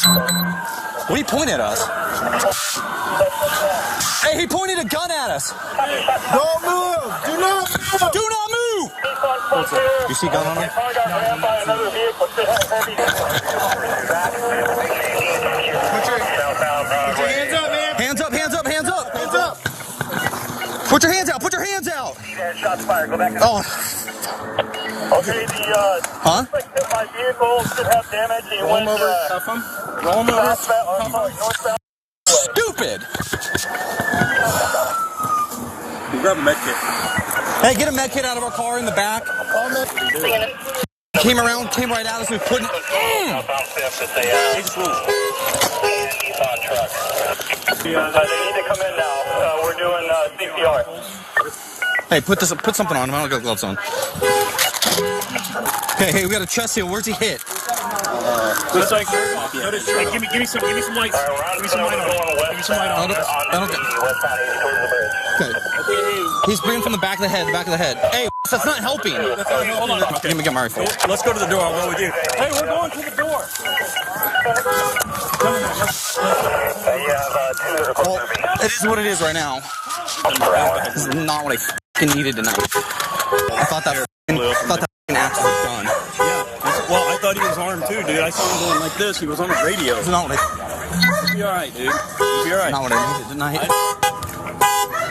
What did he point at us? Hey, he pointed a gun at us. Don't move. Do not move. Do not move. You see a gun on him? Put your hands up, man. Hands up, hands up, hands up. Hands up. Put your hands out, put your hands out. Shots fired. Go back. Oh. Okay, Huh? my vehicle should have damage. He Roll him over. Cuff him. Roll him over. northbound. Stupid. Grab a med kit. Hey, get a med kit out of our car in the back. Came around, came right at us. We put it. They need to come in now. We're doing CPR. Hey, put something on him. I don't got gloves on. Hey, we got a chest seal. Where's he hit? Looks like hey, give me some light. Give me some light on. Give me some light on. I don't get. Okay. He's breathing from the back of the head. The back of the head. Hey, that's not helping. Hold on. Let me get my rifle. Let's go to the door. I'll go with you. Hey, we're going to the door. Well, it is what it is right now. This is not what I fucking needed tonight. I thought that act was done. Yeah. Well, I thought he was armed too, dude. I saw him going like this. He was on the radio. It's not what I. You'll be all right, dude. You'll be all right. Not what I needed tonight.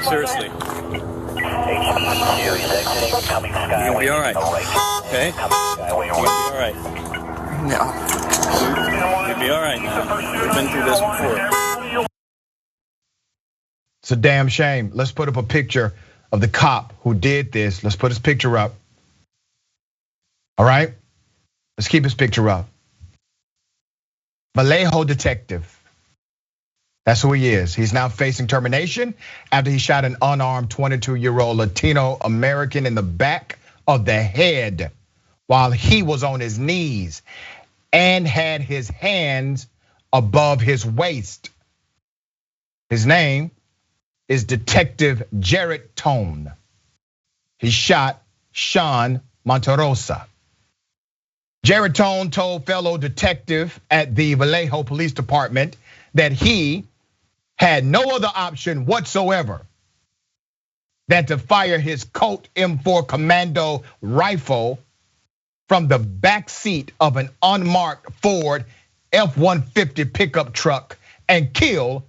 Seriously. You'll be all right. Okay. You'll be all right. Yeah. You'll be all right now. We've been through this before. It's a damn shame. Let's put up a picture of the cop who did this. Let's put his picture up. All right? Let's keep his picture up. Vallejo detective. That's who he is. He's now facing termination after he shot an unarmed 22-year-old Latino American in the back of the head while he was on his knees and had his hands above his waist. His name is Detective Jarrett Tonn. He shot Sean Monterrosa. Jarrett Tonn told fellow detective at the Vallejo Police Department that he had no other option whatsoever than to fire his Colt M4 Commando rifle from the back seat of an unmarked Ford F-150 pickup truck and kill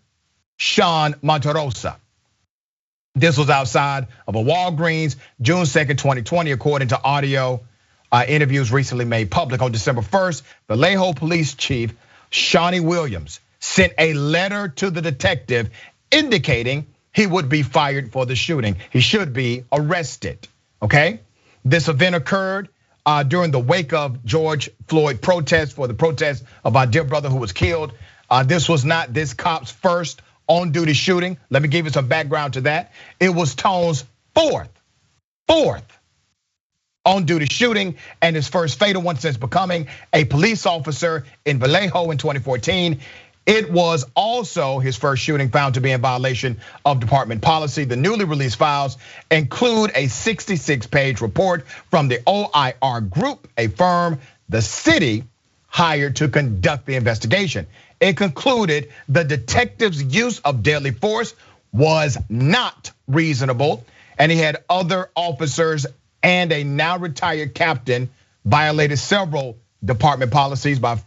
Sean Monterrosa. This was outside of a Walgreens, June 2nd, 2020, according to audio interviews recently made public. On December 1st, Vallejo Police Chief Shawnee Williams sent a letter to the detective indicating he would be fired for the shooting. He should be arrested, okay? This event occurred during the wake of George Floyd protest for the protest of our dear brother who was killed. This was not this cop's first on-duty shooting. Let me give you some background to that. It was Ton's fourth on-duty shooting and his first fatal one since becoming a police officer in Vallejo in 2014. It was also his first shooting found to be in violation of department policy. The newly released files include a 66-page report from the OIR Group, a firm the city hired to conduct the investigation. It concluded the detective's use of deadly force was not reasonable, and he had other officers and a now retired captain violated several department policies by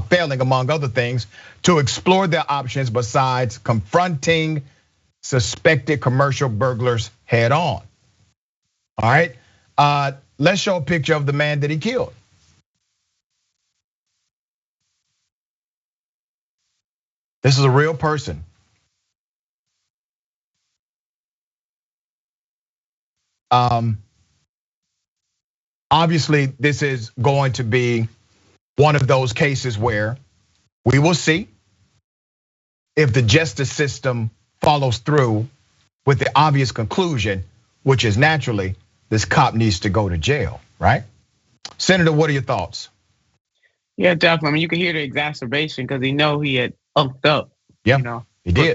failing, among other things, to explore their options besides confronting suspected commercial burglars head on. All right, let's show a picture of the man that he killed. This is a real person. Obviously, this is going to be one of those cases where we will see if the justice system follows through with the obvious conclusion, which is naturally this cop needs to go to jail, right? Senator, what are your thoughts? Yeah, definitely. I mean, you can hear the exacerbation because he had upped up. Yeah, you know, he did.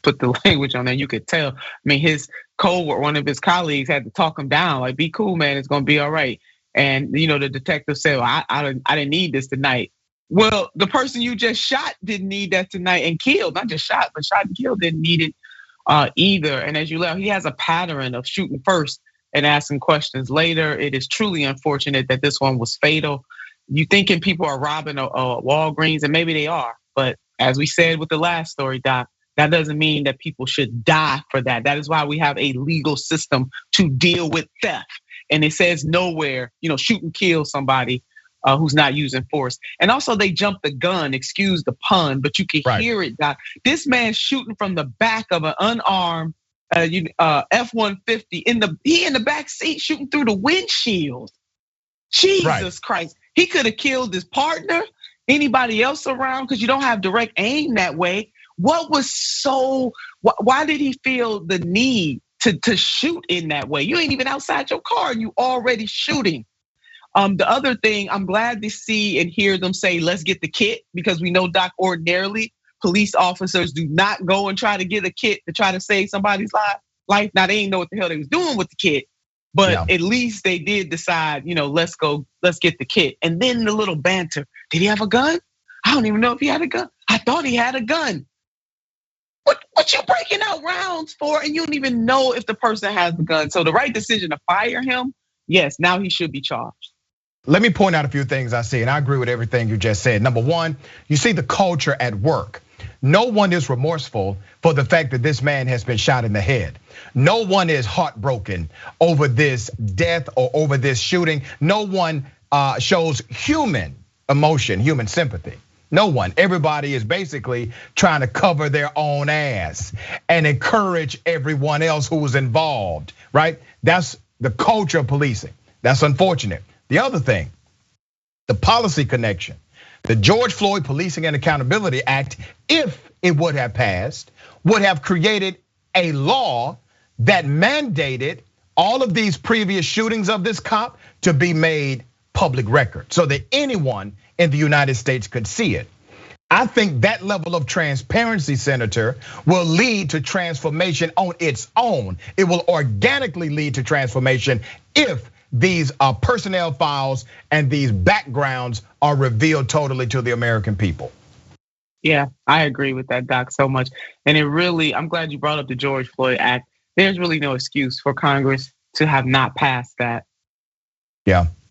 Put the language on there. You could tell. I mean, his one of his colleagues had to talk him down. Like, be cool, man. It's gonna be all right. And the detective said, well, I didn't need this tonight. Well, the person you just shot didn't need that tonight and killed. Not just shot, but shot and killed didn't need it either. And as you know, he has a pattern of shooting first and asking questions later. It is truly unfortunate that this one was fatal. You thinking people are robbing a Walgreens, and maybe they are. But as we said with the last story, Doc, that doesn't mean that people should die for that. That is why we have a legal system to deal with theft. And it says nowhere, shoot and kill somebody who's not using force. And also they jumped the gun, excuse the pun, but you can hear it, Doc. This man shooting from the back of an unarmed F-150 he in the back seat shooting through the windshield. Jesus Christ. He could have killed his partner, anybody else around, because you don't have direct aim that way. Why did he feel the need to shoot in that way? You ain't even outside your car and you already shooting. The other thing, I'm glad to see and hear them say, let's get the kit, because we know, Doc, ordinarily police officers do not go and try to get a kit to try to save somebody's life. Now they ain't know what the hell they was doing with the kit, but at least they did decide, let's get the kit. And then the little banter, did he have a gun? I don't even know if he had a gun. I thought he had a gun. What you breaking out rounds for? And you don't even know if the person has the gun. So the right decision to fire him, yes, now he should be charged. Let me point out a few things I see, and I agree with everything you just said. Number one, you see the culture at work. No one is remorseful for the fact that this man has been shot in the head. No one is heartbroken over this death or over this shooting. No one shows human emotion, human sympathy. No one. Everybody is basically trying to cover their own ass and encourage everyone else who was involved, right? That's the culture of policing. That's unfortunate. The other thing, the policy connection. The George Floyd Policing and Accountability Act, if it would have passed, would have created a law that mandated all of these previous shootings of this cop to be made public record so that anyone in the United States could see it. I think that level of transparency, Senator, will lead to transformation on its own. It will organically lead to transformation if these personnel files and these backgrounds are revealed totally to the American people. Yeah, I agree with that, Doc, so much. And I'm glad you brought up the George Floyd Act. There's really no excuse for Congress to have not passed that. Yeah,